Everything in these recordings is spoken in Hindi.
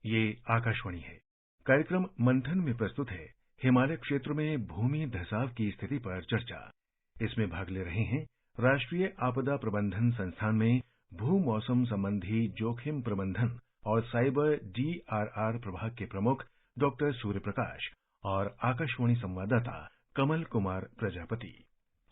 ये आकाशवाणी है। कार्यक्रम मंथन में प्रस्तुत है हिमालय क्षेत्र में भूमि धसाव की स्थिति पर चर्चा। इसमें भाग ले रहे हैं राष्ट्रीय आपदा प्रबंधन संस्थान में भू मौसम संबंधी जोखिम प्रबंधन और साइबर DRR प्रभाग के प्रमुख डॉक्टर सूर्य प्रकाश और आकाशवाणी संवाददाता कमल कुमार प्रजापति।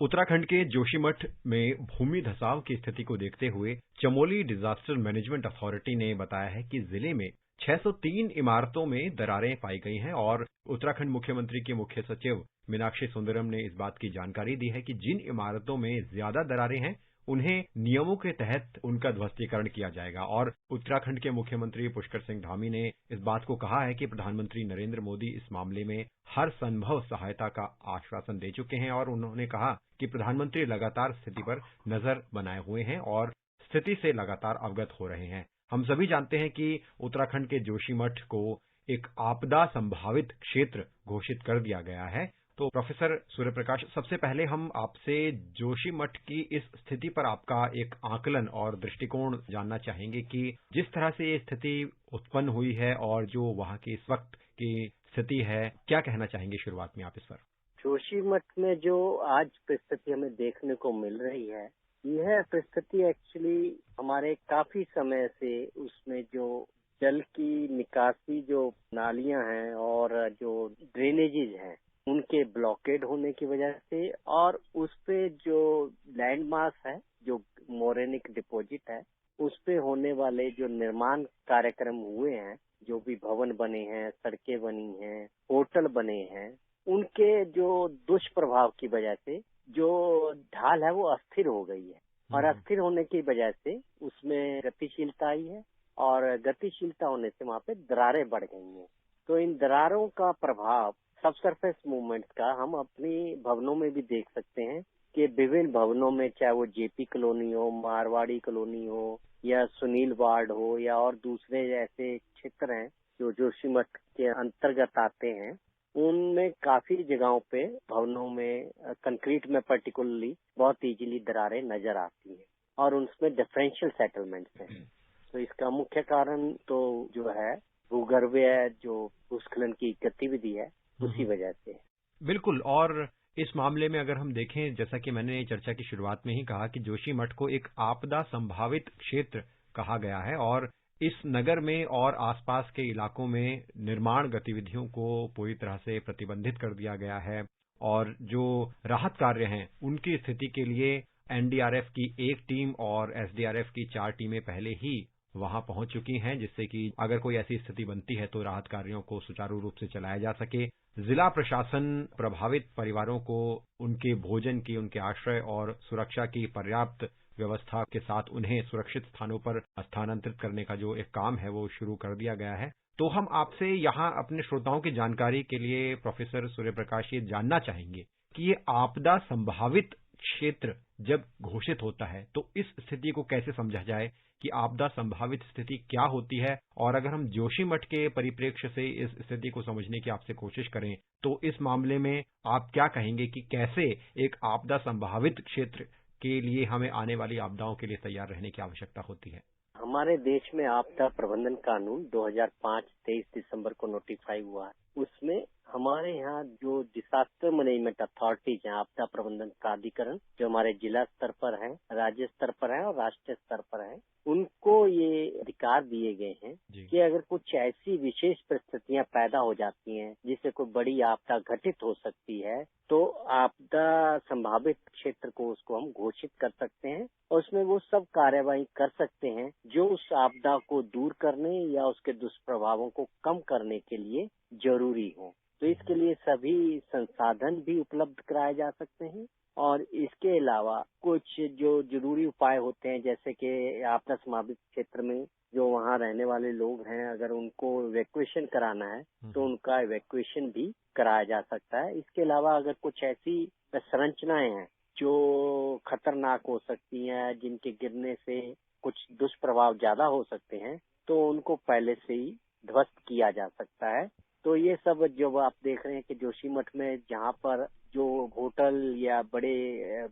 उत्तराखंड के जोशीमठ में भूमि धसाव की स्थिति को देखते हुए चमोली डिजास्टर मैनेजमेंट अथॉरिटी ने बताया है कि जिले में 603 इमारतों में दरारें पाई गई हैं और उत्तराखंड मुख्यमंत्री के मुख्य सचिव मीनाक्षी सुंदरम ने इस बात की जानकारी दी है कि जिन इमारतों में ज्यादा दरारें हैं उन्हें नियमों के तहत उनका ध्वस्तीकरण किया जाएगा। और उत्तराखंड के मुख्यमंत्री पुष्कर सिंह धामी ने इस बात को कहा है कि प्रधानमंत्री नरेंद्र मोदी इस मामले में हर संभव सहायता का आश्वासन दे चुके हैं और उन्होंने कहा कि प्रधानमंत्री लगातार स्थिति पर नजर बनाए हुए हैं और स्थिति से लगातार अवगत हो रहे हैं। हम सभी जानते हैं कि उत्तराखंड के जोशीमठ को एक आपदा संभावित क्षेत्र घोषित कर दिया गया है। तो प्रोफेसर सूर्य प्रकाश, सबसे पहले हम आपसे जोशीमठ की इस स्थिति पर आपका एक आकलन और दृष्टिकोण जानना चाहेंगे कि जिस तरह से ये स्थिति उत्पन्न हुई है और जो वहां की इस वक्त की स्थिति है, क्या कहना चाहेंगे शुरुआत में आप इस पर? जोशीमठ में जो आज परिस्थिति हमें देखने को मिल रही है, यह परिस्थिति एक्चुअली हमारे काफी समय से उसमें जो जल की निकासी जो नालियां हैं और जो ड्रेनेजेज हैं उनके ब्लॉकेड होने की वजह से और उस पे जो लैंड मास है, जो मोरेनिक डिपॉजिट है, उस पे होने वाले जो निर्माण कार्यक्रम हुए हैं, जो भी भवन बने हैं, सड़कें बनी हैं, होटल बने हैं, उनके जो दुष्प्रभाव की वजह से जो ढाल है वो अस्थिर हो गई है और अस्थिर होने की वजह से उसमें गतिशीलता आई है और गतिशीलता होने से वहाँ पे दरारें बढ़ गई हैं। तो इन दरारों का प्रभाव सबसरफेस मूवमेंट का हम अपनी भवनों में भी देख सकते हैं कि विभिन्न भवनों में, चाहे वो जेपी कॉलोनी हो, मारवाड़ी कॉलोनी हो या सुनील वार्ड हो या और दूसरे ऐसे क्षेत्र हैं जो जोशीमठ के अंतर्गत आते हैं, उनमें काफी जगहों पे भवनों में कंक्रीट में पर्टिकुलरली बहुत इजीली दरारें नजर आती हैं और उनमें डिफरेंशियल सेटलमेंट्स हैं। तो इसका मुख्य कारण तो जो है भूगर्भीय जो भूस्खलन की गतिविधि है उसी वजह से। बिल्कुल। और इस मामले में अगर हम देखें, जैसा कि मैंने चर्चा की शुरुआत में ही कहा कि जोशीमठ को एक आपदा संभावित क्षेत्र कहा गया है और इस नगर में और आसपास के इलाकों में निर्माण गतिविधियों को पूरी तरह से प्रतिबंधित कर दिया गया है और जो राहत कार्य हैं उनकी स्थिति के लिए एनडीआरएफ की एक टीम और एसडीआरएफ की 4 टीमें पहले ही वहां पहुंच चुकी हैं, जिससे कि अगर कोई ऐसी स्थिति बनती है तो राहत कार्यों को सुचारू रूप से चलाया जा सके। जिला प्रशासन प्रभावित परिवारों को उनके भोजन की, उनके आश्रय और सुरक्षा की पर्याप्त व्यवस्था के साथ उन्हें सुरक्षित स्थानों पर स्थानांतरित करने का जो एक काम है वो शुरू कर दिया गया है। तो हम आपसे यहाँ अपने श्रोताओं की जानकारी के लिए प्रोफेसर सूर्य प्रकाश ये जानना चाहेंगे कि ये आपदा संभावित क्षेत्र जब घोषित होता है तो इस स्थिति को कैसे समझा जाए कि आपदा संभावित स्थिति क्या होती है, और अगर हम जोशीमठ के परिप्रेक्ष्य से इस स्थिति को समझने की आपसे कोशिश करें तो इस मामले में आप क्या कहेंगे कि कैसे एक आपदा संभावित क्षेत्र के लिए हमें आने वाली आपदाओं के लिए तैयार रहने की आवश्यकता होती है? हमारे देश में आपदा प्रबंधन कानून 2005 23 दिसंबर को नोटिफाई हुआ है। उसमें हमारे यहाँ जो डिजास्टर मैनेजमेंट अथॉरिटीज हैं, आपदा प्रबंधन प्राधिकरण, जो हमारे जिला स्तर पर हैं, राज्य स्तर पर हैं और राष्ट्रीय स्तर पर हैं, उनको ये अधिकार दिए गए हैं कि अगर कुछ ऐसी विशेष परिस्थितियां पैदा हो जाती हैं जिससे कोई बड़ी आपदा घटित हो सकती है तो आपदा संभावित क्षेत्र को उसको हम घोषित कर सकते हैं और उसमें वो सब कार्यवाही कर सकते हैं जो उस आपदा को दूर करने या उसके दुष्प्रभावों को कम करने के लिए जरूरी हो। तो इसके लिए सभी संसाधन भी उपलब्ध कराए जा सकते हैं और इसके अलावा कुछ जो जरूरी उपाय होते हैं, जैसे कि आपदा संभावित क्षेत्र में जो वहाँ रहने वाले लोग हैं, अगर उनको इवैक्यूएशन कराना है तो उनका इवैक्यूएशन भी कराया जा सकता है। इसके अलावा अगर कुछ ऐसी संरचनाएं हैं जो खतरनाक हो सकती हैं, जिनके गिरने से कुछ दुष्प्रभाव ज्यादा हो सकते हैं, तो उनको पहले से ही ध्वस्त किया जा सकता है। तो ये सब जो आप देख रहे हैं कि जोशीमठ में जहाँ पर जो होटल या बड़े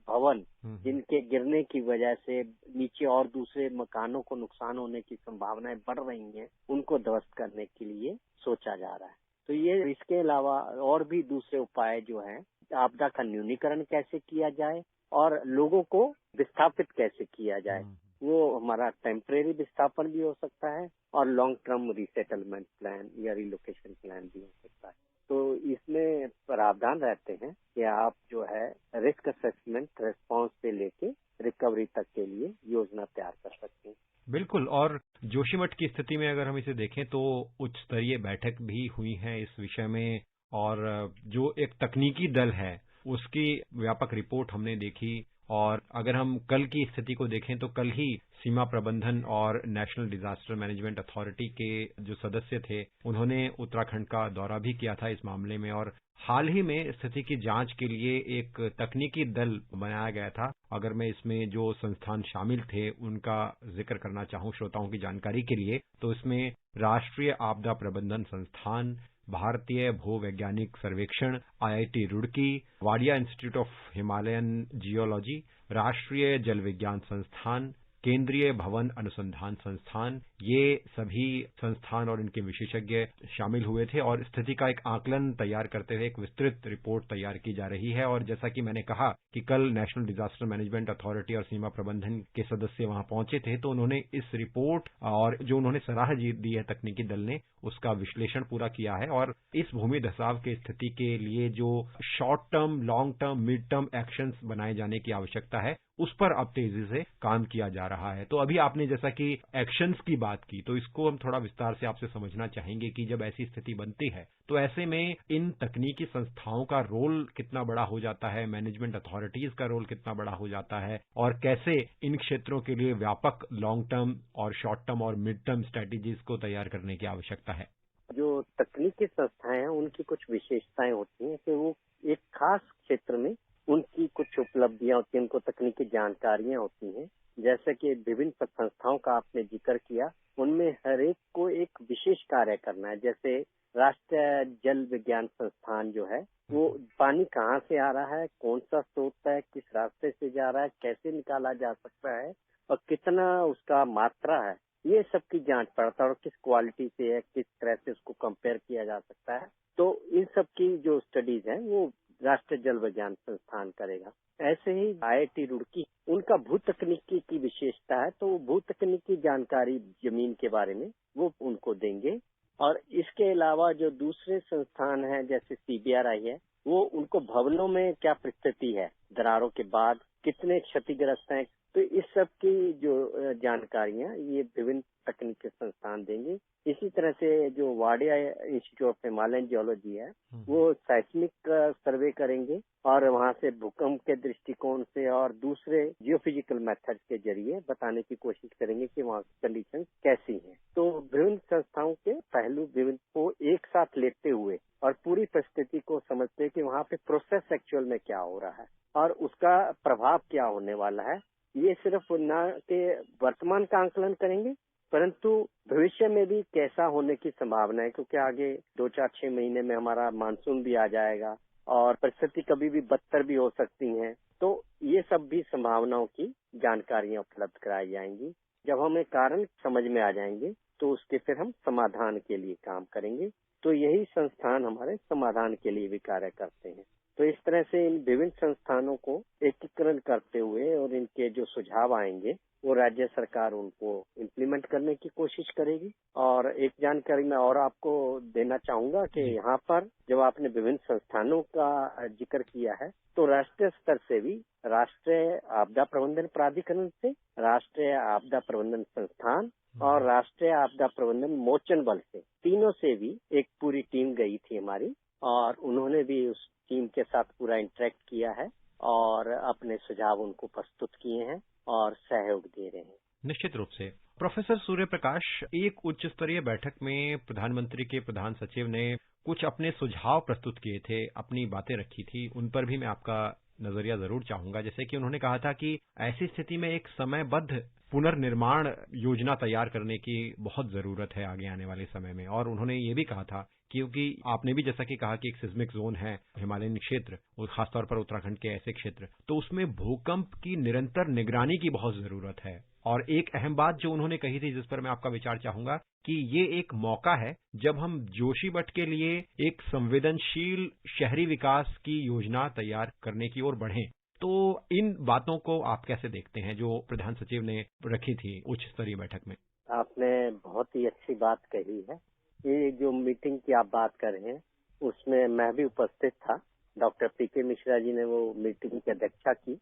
भवन जिनके गिरने की वजह से नीचे और दूसरे मकानों को नुकसान होने की संभावनाएं बढ़ रही हैं, उनको ध्वस्त करने के लिए सोचा जा रहा है। तो ये इसके अलावा और भी दूसरे उपाय जो हैं, आपदा का न्यूनीकरण कैसे किया जाए और लोगों को विस्थापित कैसे किया जाए, वो हमारा टेम्परेरी विस्थापन भी हो सकता है और लॉन्ग टर्म रिसेटलमेंट प्लान या रिलोकेशन प्लान भी हो सकता है। तो इसमें प्रावधान रहते हैं कि आप जो है रिस्क असेसमेंट रिस्पांस से लेके रिकवरी तक के लिए योजना तैयार कर सकते हैं। बिल्कुल। और जोशीमठ की स्थिति में अगर हम इसे देखें तो उच्च स्तरीय बैठक भी हुई है इस विषय में, और जो एक तकनीकी दल है उसकी व्यापक रिपोर्ट हमने देखी। और अगर हम कल की स्थिति को देखें तो कल ही सीमा प्रबंधन और नेशनल डिजास्टर मैनेजमेंट अथॉरिटी के जो सदस्य थे उन्होंने उत्तराखंड का दौरा भी किया था इस मामले में, और हाल ही में स्थिति की जांच के लिए एक तकनीकी दल बनाया गया था। अगर मैं इसमें जो संस्थान शामिल थे उनका जिक्र करना चाहूं श्रोताओं की जानकारी के लिए, तो इसमें राष्ट्रीय आपदा प्रबंधन संस्थान, भारतीय भूवैज्ञानिक सर्वेक्षण, IIT Roorkee, Wadia institute of Himalayan geology, राष्ट्रीय जल विज्ञान संस्थान, केंद्रीय भवन अनुसंधान संस्थान, ये सभी संस्थान और इनके विशेषज्ञ शामिल हुए थे और स्थिति का एक आकलन तैयार करते हुए एक विस्तृत रिपोर्ट तैयार की जा रही है। और जैसा कि मैंने कहा कि कल नेशनल डिजास्टर मैनेजमेंट अथॉरिटी और सीमा प्रबंधन के सदस्य वहां पहुंचे थे, तो उन्होंने इस रिपोर्ट और जो उन्होंने सलाह दी है तकनीकी दल ने, उसका विश्लेषण पूरा किया है। और इस भूमि धसाव की स्थिति के लिए जो short term, long term, mid term actions बनाए जाने की आवश्यकता है, उस पर अब तेजी से काम किया जा रहा है। तो अभी आपने जैसा कि एक्शंस की बात की, तो इसको हम थोड़ा विस्तार से आपसे समझना चाहेंगे कि जब ऐसी स्थिति बनती है तो ऐसे में इन तकनीकी संस्थाओं का रोल कितना बड़ा हो जाता है, मैनेजमेंट अथॉरिटीज का रोल कितना बड़ा हो जाता है, और कैसे इन क्षेत्रों के लिए व्यापक लॉन्ग टर्म और शॉर्ट टर्म और मिड टर्म स्ट्रेटेजीज को तैयार करने की आवश्यकता है। जो तकनीकी संस्थाएं हैं उनकी कुछ विशेषताएं होती हैं कि वो एक खास क्षेत्र में उनकी कुछ उपलब्धियां होती हैं, उनको तकनीकी जानकारियां होती हैं। जैसे कि विभिन्न संस्थाओं का आपने जिक्र किया, उनमें हर एक को एक विशेष कार्य करना है। जैसे राष्ट्रीय जल विज्ञान संस्थान जो है, वो पानी कहाँ से आ रहा है, कौन सा स्रोत है, किस रास्ते से जा रहा है, कैसे निकाला जा सकता है और कितना उसका मात्रा है, ये सब की जांच पड़ताल और किस क्वालिटी से है, किस तरह से उसको कंपेयर किया जा सकता है। तो इन सब की जो स्टडीज है वो राष्ट्रीय जल विज्ञान संस्थान करेगा। ऐसे ही IIT रुड़की, उनका भू तकनीकी की विशेषता है, तो भू तकनीकी जानकारी जमीन के बारे में वो उनको देंगे। और इसके अलावा जो दूसरे संस्थान हैं जैसे CBRI है, वो उनको भवनों में क्या परिस्थिति है, दरारों के बाद कितने क्षतिग्रस्त हैं, तो इस सब की जो जानकारियां ये विभिन्न तकनीकी संस्थान देंगे। इसी तरह से जो Wadia institute of Himalayan geology है, वो साइस्मिक सर्वे करेंगे और वहां से भूकंप के दृष्टिकोण से और दूसरे जियोफिजिकल मेथड के जरिए बताने की कोशिश करेंगे कि वहाँ की कंडीशन कैसी है। तो विभिन्न संस्थाओं के पहलू विभिन्न को एक साथ लेते हुए और पूरी परिस्थिति को समझते हैं कि वहाँ पे प्रोसेस एक्चुअल में क्या हो रहा है और उसका प्रभाव क्या होने वाला है। ये सिर्फ न के वर्तमान का आंकलन करेंगे, परंतु भविष्य में भी कैसा होने की संभावना है, क्योंकि आगे 2-4-6 महीने में हमारा मानसून भी आ जाएगा और परिस्थिति कभी भी बदतर भी हो सकती है। तो ये सब भी संभावनाओं की जानकारियां उपलब्ध कराई जाएंगी। जब हमें कारण समझ में आ जाएंगे तो उसके फिर हम समाधान के लिए काम करेंगे। तो यही संस्थान हमारे समाधान के लिए भी कार्य करते हैं। तो इस तरह से इन विभिन्न संस्थानों को एकीकरण करते हुए और इनके जो सुझाव आएंगे वो राज्य सरकार उनको इम्प्लीमेंट करने की कोशिश करेगी। और एक जानकारी मैं और आपको देना चाहूंगा कि यहाँ पर जब आपने विभिन्न संस्थानों का जिक्र किया है, तो राष्ट्रीय स्तर से भी राष्ट्रीय आपदा प्रबंधन प्राधिकरण से, राष्ट्रीय आपदा प्रबंधन संस्थान और राष्ट्रीय आपदा प्रबंधन मोचन बल से, तीनों से भी एक पूरी टीम गई थी हमारी और उन्होंने भी उस टीम के साथ पूरा इंटरेक्ट किया है और अपने सुझाव उनको प्रस्तुत किए हैं और सहयोग दे रहे हैं। निश्चित रूप से। प्रोफेसर सूर्य प्रकाश, एक उच्च स्तरीय बैठक में प्रधानमंत्री के प्रधान सचिव ने कुछ अपने सुझाव प्रस्तुत किए थे, अपनी बातें रखी थी, उन पर भी मैं आपका नजरिया जरूर चाहूंगा। जैसे कि उन्होंने कहा था कि ऐसी स्थिति में एक समयबद्ध पुनर्निर्माण योजना तैयार करने की बहुत जरूरत है आगे आने वाले समय में। और उन्होंने ये भी कहा था, क्योंकि आपने भी जैसा कि कहा कि एक सिस्मिक जोन है हिमालयन क्षेत्र, और खासतौर पर उत्तराखंड के ऐसे क्षेत्र, तो उसमें भूकंप की निरंतर निगरानी की बहुत जरूरत है। और एक अहम बात जो उन्होंने कही थी, जिस पर मैं आपका विचार चाहूंगा, कि ये एक मौका है जब हम जोशीमठ के लिए एक संवेदनशील शहरी विकास की योजना तैयार करने की ओर बढ़ें। तो इन बातों को आप कैसे देखते हैं जो प्रधान सचिव ने रखी थी उच्च स्तरीय बैठक में? आपने बहुत ही अच्छी बात कही है। ये जो मीटिंग की आप बात कर रहे हैं, उसमें मैं भी उपस्थित था। डॉक्टर पीके मिश्रा जी ने वो मीटिंग की अध्यक्षता की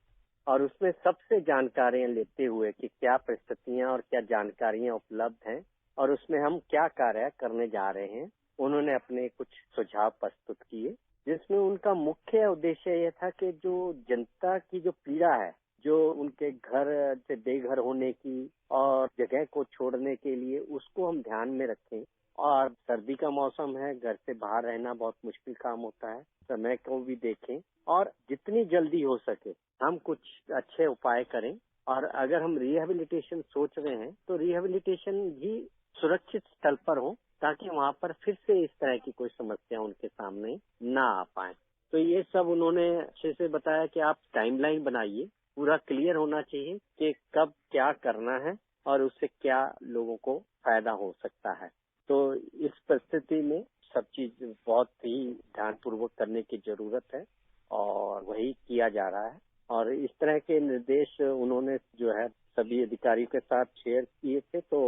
और उसमें सबसे जानकारियां लेते हुए कि क्या परिस्थितियां और क्या जानकारियां उपलब्ध हैं और उसमें हम क्या कार्य करने जा रहे हैं, उन्होंने अपने कुछ सुझाव प्रस्तुत किए, जिसमें उनका मुख्य उद्देश्य यह था कि जो जनता की जो पीड़ा है, जो उनके घर से बेघर होने की और जगह को छोड़ने के लिए, उसको हम ध्यान में रखें। और सर्दी का मौसम है, घर से बाहर रहना बहुत मुश्किल काम होता है, समय को भी देखें और जितनी जल्दी हो सके हम कुछ अच्छे उपाय करें। और अगर हम रिहेबिलिटेशन सोच रहे हैं तो रिहेबिलिटेशन भी सुरक्षित स्थल पर हो, ताकि वहां पर फिर से इस तरह की कोई समस्या उनके सामने ना आ पाए। तो ये सब उन्होंने अच्छे से बताया कि आप टाइमलाइन बनाइए, पूरा क्लियर होना चाहिए कि कब क्या करना है और उससे क्या लोगों को फायदा हो सकता है। तो इस परिस्थिति में सब चीज बहुत ही ध्यानपूर्वक करने की जरूरत है और वही किया जा रहा है। और इस तरह के निर्देश उन्होंने जो है सभी अधिकारियों के साथ शेयर किए थे। तो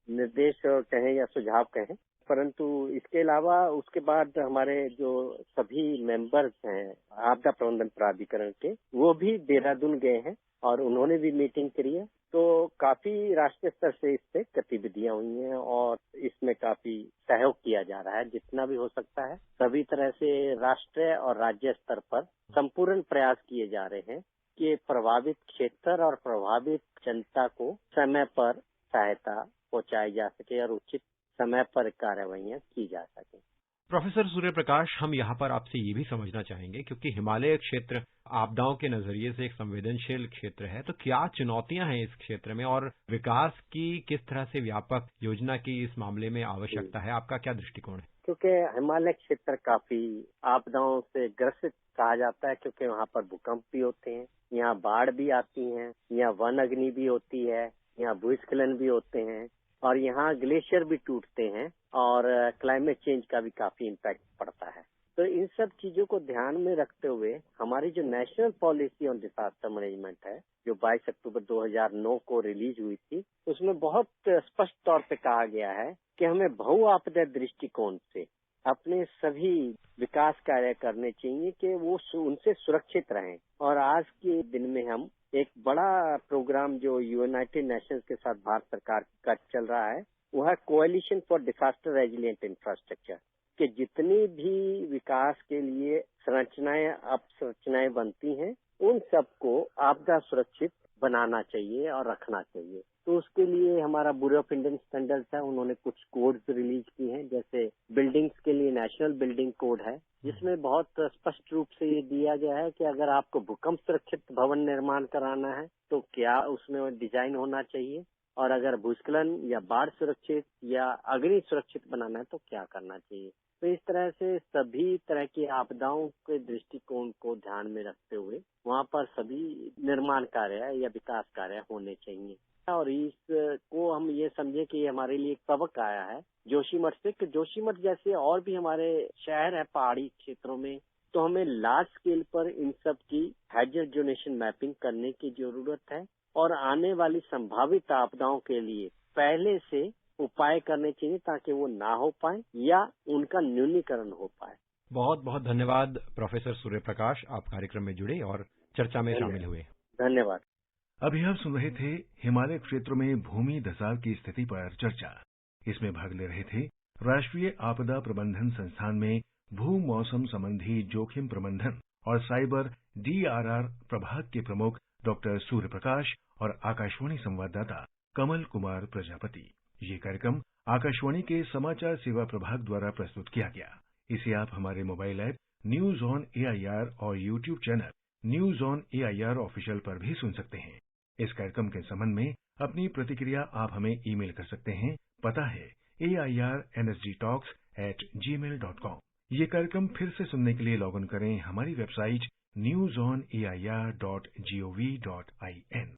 निर्देश कहें या सुझाव कहें, परंतु इसके अलावा उसके बाद हमारे जो सभी मेंबर्स हैं आपदा प्रबंधन प्राधिकरण के, वो भी देहरादून गए हैं और उन्होंने भी मीटिंग करी है। तो काफी राष्ट्रीय स्तर से इस पे गतिविधियां हुई हैं और इसमें काफी सहयोग किया जा रहा है जितना भी हो सकता है। सभी तरह से राष्ट्रीय और राज्य स्तर पर संपूर्ण प्रयास किए जा रहे हैं कि प्रभावित क्षेत्र और प्रभावित जनता को समय पर सहायता पहुंचाई जा सके और उचित समय पर कार्रवाइयां की जा सके। प्रोफेसर सूर्य प्रकाश, हम यहाँ पर आपसे ये भी समझना चाहेंगे, क्योंकि हिमालय क्षेत्र आपदाओं के नजरिए से एक संवेदनशील क्षेत्र है, तो क्या चुनौतियां हैं इस क्षेत्र में और विकास की किस तरह से व्यापक योजना की इस मामले में आवश्यकता है? आपका क्या दृष्टिकोण है? क्योंकि हिमालय क्षेत्र काफी आपदाओं से ग्रसित कहा जाता है, क्योंकि वहाँ पर भूकंप भी होते हैं, यहाँ बाढ़ भी आती है, यहाँ वन अग्नि भी होती है, यहाँ भूस्खलन भी होते हैं और यहाँ ग्लेशियर भी टूटते हैं और क्लाइमेट चेंज का भी काफी इम्पैक्ट पड़ता है। तो इन सब चीजों को ध्यान में रखते हुए हमारी जो national policy on disaster management है, जो 22 अक्टूबर 2009 को रिलीज हुई थी, उसमें बहुत स्पष्ट तौर पे कहा गया है कि हमें बहुआपदा दृष्टिकोण से अपने सभी विकास कार्य करने चाहिए कि वो उनसे सुरक्षित रहें। और आज के दिन में हम एक बड़ा प्रोग्राम जो यूनाइटेड नेशंस के साथ भारत सरकार का चल रहा है, वो है coalition for disaster resilient infrastructure, कि जितनी भी विकास के लिए संरचनाएं बनती हैं, उन सबको आपदा सुरक्षित बनाना चाहिए और रखना चाहिए। तो उसके लिए हमारा ब्यूरो ऑफ इंडियन स्टैंडर्ड्स है, उन्होंने कुछ कोड्स रिलीज किए हैं। जैसे बिल्डिंग्स के लिए नेशनल बिल्डिंग कोड है, जिसमें बहुत स्पष्ट रूप से ये दिया गया है कि अगर आपको भूकंप सुरक्षित भवन निर्माण कराना है तो क्या उसमें डिजाइन होना चाहिए, और अगर भूस्खलन या बाढ़ सुरक्षित या अग्नि सुरक्षित बनाना है तो क्या करना चाहिए। तो इस तरह से सभी तरह की आपदाओं के दृष्टिकोण को ध्यान में रखते हुए वहाँ पर सभी निर्माण कार्य या विकास कार्य होने चाहिए। और इसको हम ये समझे कि हमारे लिए एक सबक आया है जोशीमठ से, कि जोशीमठ जैसे और भी हमारे शहर है पहाड़ी क्षेत्रों में, तो हमें लार्ज स्केल पर इन सब की हैजर्ड जोनेशन मैपिंग करने की जरूरत है और आने वाली संभावित आपदाओं के लिए पहले से उपाय करने चाहिए ताकि वो ना हो पाए या उनका न्यूनीकरण हो पाए। बहुत बहुत धन्यवाद प्रोफेसर सूर्य प्रकाश, आप कार्यक्रम में जुड़े और चर्चा में शामिल हुए। धन्यवाद। अभी आप सुन रहे थे हिमालय क्षेत्र में भूमि धसाव की स्थिति पर चर्चा। इसमें भाग ले रहे थे राष्ट्रीय आपदा प्रबंधन संस्थान में भू मौसम संबंधी जोखिम प्रबंधन और साइबर DRR प्रभाग के प्रमुख डॉक्टर सूर्य प्रकाश और आकाशवाणी संवाददाता कमल कुमार प्रजापति। ये कार्यक्रम आकाशवाणी के समाचार सेवा प्रभाग द्वारा प्रस्तुत किया गया। इसे आप हमारे mobile app news on AIR और YouTube channel news on AIR official पर भी सुन सकते हैं। इस कार्यक्रम के संबंध में अपनी प्रतिक्रिया आप हमें ईमेल कर सकते हैं। पता है airnsgtalks@gmail.com। ये कार्यक्रम फिर से सुनने के लिए लॉग इन करें हमारी वेबसाइट newsonair.gov.in।